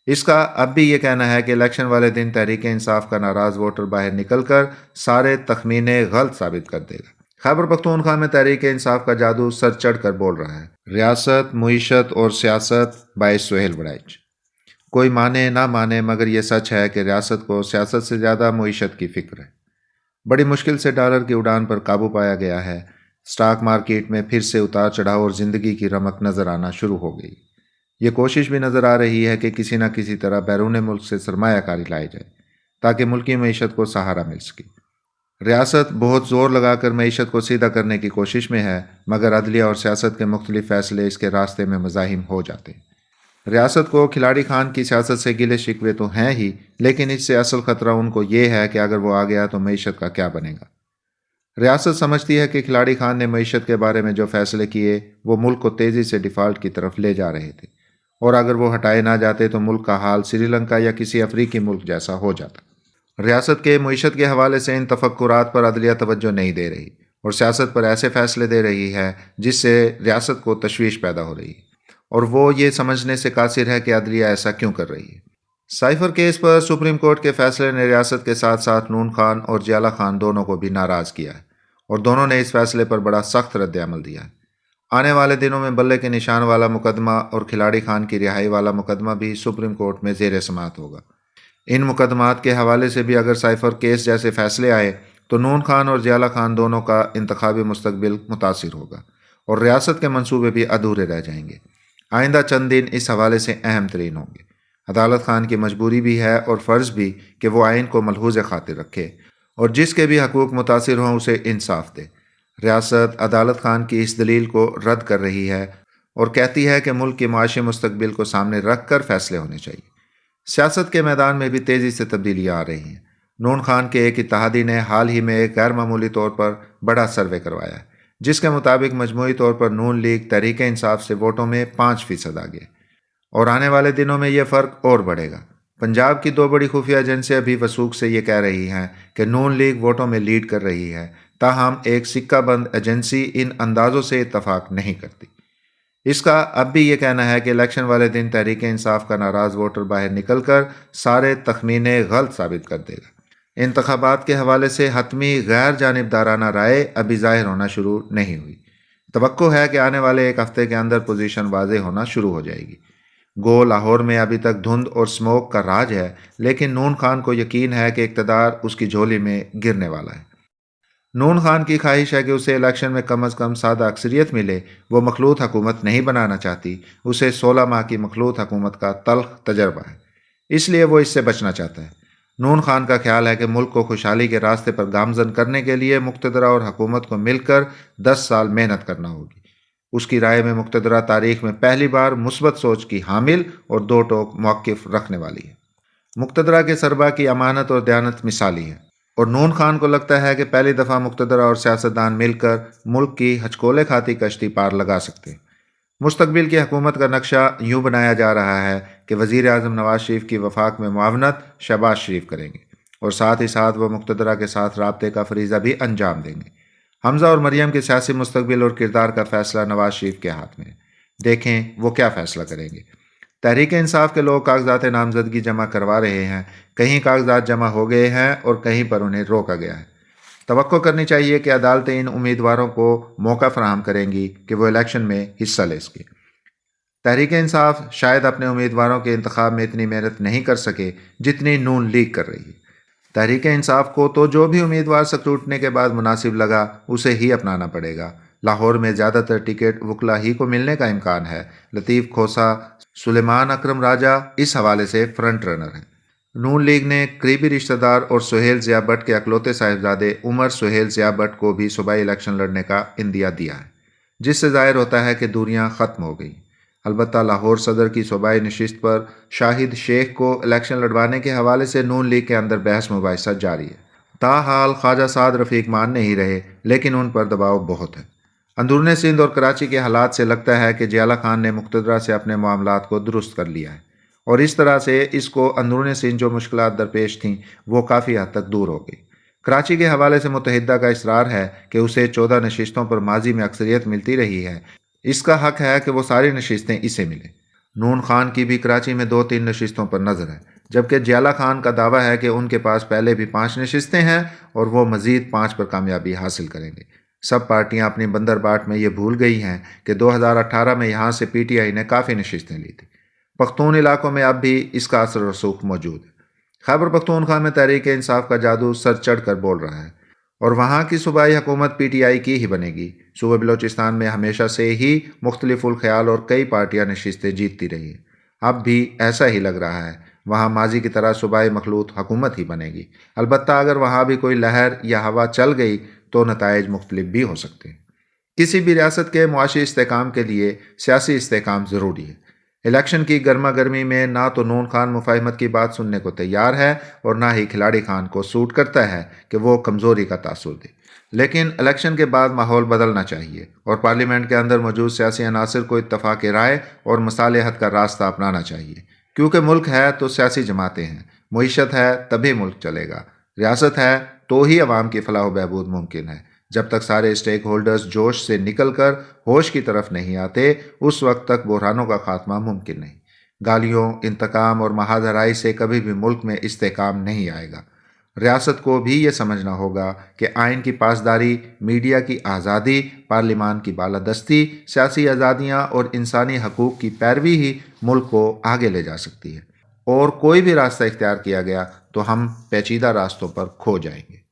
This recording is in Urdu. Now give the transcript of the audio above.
اس کا اب بھی یہ کہنا ہے کہ الیکشن والے دن تحریک انصاف کا ناراض ووٹر باہر نکل کر سارے تخمینے غلط ثابت کر دے گا۔ خیبر پختونخوا میں تحریک انصاف کا جادو سر چڑھ کر بول رہا ہے۔ ریاست، معیشت اور سیاست باعث سہیل بڑائچ۔ کوئی مانے نہ مانے مگر یہ سچ ہے کہ ریاست کو سیاست سے زیادہ معیشت کی فکر ہے۔ بڑی مشکل سے ڈالر کی اڑان پر قابو پایا گیا ہے۔ سٹاک مارکیٹ میں پھر سے اتار چڑھاؤ اور زندگی کی رمق نظر آنا شروع ہو گئی۔ یہ کوشش بھی نظر آ رہی ہے کہ کسی نہ کسی طرح بیرون ملک سے سرمایہ کاری لائی جائے تاکہ ملکی معیشت کو سہارا مل سکے۔ ریاست بہت زور لگا کر معیشت کو سیدھا کرنے کی کوشش میں ہے مگر عدلیہ اور سیاست کے مختلف فیصلے اس کے راستے میں مزاحم ہو جاتے ہیں۔ ریاست کو کھلاڑی خان کی سیاست سے گلے شکوے تو ہیں ہی، لیکن اس سے اصل خطرہ ان کو یہ ہے کہ اگر وہ آ گیا تو معیشت کا کیا بنے گا۔ ریاست سمجھتی ہے کہ کھلاڑی خان نے معیشت کے بارے میں جو فیصلے کیے وہ ملک کو تیزی سے ڈیفالٹ کی طرف لے جا رہے تھے، اور اگر وہ ہٹائے نہ جاتے تو ملک کا حال سری لنکا یا کسی افریقی ملک جیسا ہو جاتا۔ ریاست کے معیشت کے حوالے سے ان تفکرات پر عدلیہ توجہ نہیں دے رہی اور سیاست پر ایسے فیصلے دے رہی ہے جس سے ریاست کو تشویش پیدا ہو رہی ہے، اور وہ یہ سمجھنے سے قاصر ہے کہ عدلیہ ایسا کیوں کر رہی ہے۔ سائفر کیس پر سپریم کورٹ کے فیصلے نے ریاست کے ساتھ ساتھ نون خان اور جیالہ خان دونوں کو بھی ناراض کیا ہے، اور دونوں نے اس فیصلے پر بڑا سخت رد عمل دیا ہے۔ آنے والے دنوں میں بلے کے نشان والا مقدمہ اور کھلاڑی خان کی رہائی والا مقدمہ بھی سپریم کورٹ میں زیر سماعت ہوگا۔ ان مقدمات کے حوالے سے بھی اگر سائفر کیس جیسے فیصلے آئے تو نون خان اور جیالہ خان دونوں کا انتخابی مستقبل متاثر ہوگا اور ریاست کے منصوبے بھی ادھورے رہ جائیں گے۔ آئندہ چند دن اس حوالے سے اہم ترین ہوں گے۔ عدالت خان کی مجبوری بھی ہے اور فرض بھی کہ وہ آئین کو ملحوظ خاطر رکھے اور جس کے بھی حقوق متاثر ہوں اسے انصاف دے۔ ریاست عدالت خان کی اس دلیل کو رد کر رہی ہے اور کہتی ہے کہ ملک کے معاشی مستقبل کو سامنے رکھ کر فیصلے ہونے چاہیے۔ سیاست کے میدان میں بھی تیزی سے تبدیلیاں آ رہی ہیں۔ نون خان کے ایک اتحادی نے حال ہی میں ایک غیر معمولی طور پر بڑا سروے کروایا ہے جس کے مطابق مجموعی طور پر نون لیگ تحریک انصاف سے ووٹوں میں 5% آ گئے، اور آنے والے دنوں میں یہ فرق اور بڑھے گا۔ پنجاب کی دو بڑی خفیہ ایجنسیاں بھی وثوق سے یہ کہہ رہی ہیں کہ نون لیگ ووٹوں میں لیڈ کر رہی ہے، تاہم ایک سکہ بند ایجنسی ان اندازوں سے اتفاق نہیں کرتی۔ اس کا اب بھی یہ کہنا ہے کہ الیکشن والے دن تحریک انصاف کا ناراض ووٹر باہر نکل کر سارے تخمینے غلط ثابت کر دے گا۔ انتخابات کے حوالے سے حتمی غیر جانبدارانہ رائے ابھی ظاہر ہونا شروع نہیں ہوئی۔ توقع ہے کہ آنے والے ایک ہفتے کے اندر پوزیشن واضح ہونا شروع ہو جائے گی۔ گو لاہور میں ابھی تک دھند اور سموک کا راج ہے، لیکن نون خان کو یقین ہے کہ اقتدار اس کی جھولی میں گرنے والا ہے۔ نون خان کی خواہش ہے کہ اسے الیکشن میں کم از کم سادہ اکثریت ملے۔ وہ مخلوط حکومت نہیں بنانا چاہتی، اسے 16 ماہ کی مخلوط حکومت کا تلخ تجربہ ہے، اس لیے وہ اس سے بچنا چاہتا ہے۔ نون خان کا خیال ہے کہ ملک کو خوشحالی کے راستے پر گامزن کرنے کے لیے مقتدرہ اور حکومت کو مل کر 10 سال محنت کرنا ہوگی۔ اس کی رائے میں مقتدرہ تاریخ میں پہلی بار مثبت سوچ کی حامل اور دو ٹوک موقف رکھنے والی ہے۔ مقتدرہ کے سربراہ کی امانت اور دیانت مثالی ہے، اور نون خان کو لگتا ہے کہ پہلی دفعہ مقتدرہ اور سیاستدان مل کر ملک کی ہچکولے کھاتی کشتی پار لگا سکتے ہیں۔ مستقبل کی حکومت کا نقشہ یوں بنایا جا رہا ہے کہ وزیر اعظم نواز شریف کی وفاق میں معاونت شہباز شریف کریں گے، اور ساتھ ہی ساتھ وہ مقتدرہ کے ساتھ رابطے کا فریضہ بھی انجام دیں گے۔ حمزہ اور مریم کے سیاسی مستقبل اور کردار کا فیصلہ نواز شریف کے ہاتھ میں ہے۔ دیکھیں وہ کیا فیصلہ کریں گے۔ تحریک انصاف کے لوگ کاغذات نامزدگی جمع کروا رہے ہیں، کہیں کاغذات جمع ہو گئے ہیں اور کہیں پر انہیں روکا گیا ہے۔ توقع کرنی چاہیے کہ عدالتیں ان امیدواروں کو موقع فراہم کریں گی کہ وہ الیکشن میں حصہ لے سکیں۔ تحریک انصاف شاید اپنے امیدواروں کے انتخاب میں اتنی محنت نہیں کر سکے جتنی نون لیگ کر رہی ہے۔ تحریک انصاف کو تو جو بھی امیدوار سکروٹنے کے بعد مناسب لگا اسے ہی اپنانا پڑے گا۔ لاہور میں زیادہ تر ٹکٹ وکلا ہی کو ملنے کا امکان ہے۔ لطیف کھوسہ، سلیمان اکرم راجہ اس حوالے سے فرنٹ رنر ہیں۔ نون لیگ نے قریبی رشتہ دار اور سہیل ضیاء بٹ کے اکلوتے صاحبزادے عمر سہیل ضیاء بٹ کو بھی صوبائی الیکشن لڑنے کا عندیہ دیا ہے، جس سے ظاہر ہوتا ہے کہ دوریاں ختم ہو گئیں۔ البتہ لاہور صدر کی صوبائی نشست پر شاہد شیخ کو الیکشن لڑوانے کے حوالے سے نون لیگ کے اندر بحث مباحثہ جاری ہے۔ تاحال خواجہ سعد رفیق مان نہیں رہے، لیکن ان پر دباؤ بہت ہے۔ اندرون سندھ اور کراچی کے حالات سے لگتا ہے کہ جیالہ خان نے مقتدرہ سے اپنے معاملات کو درست کر لیا ہے، اور اس طرح سے اس کو اندرون سندھ جو مشکلات درپیش تھیں وہ کافی حد تک دور ہو گئی۔ کراچی کے حوالے سے متحدہ کا اصرار ہے کہ اسے 14 نشستوں پر ماضی میں اکثریت ملتی رہی ہے، اس کا حق ہے کہ وہ ساری نشستیں اسے ملیں۔ نون خان کی بھی کراچی میں 2-3 نشستوں پر نظر ہے، جبکہ جیالہ خان کا دعویٰ ہے کہ ان کے پاس پہلے بھی 5 نشستیں ہیں اور وہ مزید 5 پر کامیابی حاصل کریں گے۔ سب پارٹیاں اپنی بندر بانٹ میں یہ بھول گئی ہیں کہ 2018 میں یہاں سے پی ٹی آئی نے کافی نشستیں لی تھیں۔ پختون علاقوں میں اب بھی اس کا اثر و رسوخ موجود ہے۔ خیبر پختونخوا میں تحریک انصاف کا جادو سر چڑھ کر بول رہا ہے اور وہاں کی صوبائی حکومت پی ٹی آئی کی ہی بنے گی۔ صوبہ بلوچستان میں ہمیشہ سے ہی مختلف الخیال اور کئی پارٹیاں نشستیں جیتتی رہی ہیں۔ اب بھی ایسا ہی لگ رہا ہے، وہاں ماضی کی طرح صوبائی مخلوط حکومت ہی بنے گی، البتہ اگر وہاں بھی کوئی لہر یا ہوا چل گئی تو نتائج مختلف بھی ہو سکتے ہیں۔ کسی بھی ریاست کے معاشی استحکام کے لیے سیاسی استحکام ضروری ہے۔ الیکشن کی گرما گرمی میں نہ تو نون خان مفاہمت کی بات سننے کو تیار ہے اور نہ ہی کھلاڑی خان کو سوٹ کرتا ہے کہ وہ کمزوری کا تاثر دے، لیکن الیکشن کے بعد ماحول بدلنا چاہیے اور پارلیمنٹ کے اندر موجود سیاسی عناصر کو اتفاق رائے اور مصالحت کا راستہ اپنانا چاہیے، کیونکہ ملک ہے تو سیاسی جماعتیں ہیں، معیشت ہے تبھی ملک چلے گا، ریاست ہے تو ہی عوام کی فلاح و بہبود ممکن ہے۔ جب تک سارے اسٹیک ہولڈرز جوش سے نکل کر ہوش کی طرف نہیں آتے، اس وقت تک بحرانوں کا خاتمہ ممکن نہیں۔ گالیوں، انتقام اور مہادھرائی سے کبھی بھی ملک میں استحکام نہیں آئے گا۔ ریاست کو بھی یہ سمجھنا ہوگا کہ آئین کی پاسداری، میڈیا کی آزادی، پارلیمان کی بالادستی، سیاسی آزادیاں اور انسانی حقوق کی پیروی ہی ملک کو آگے لے جا سکتی ہے، اور کوئی بھی راستہ اختیار کیا گیا تو ہم پیچیدہ راستوں پر کھو جائیں گے۔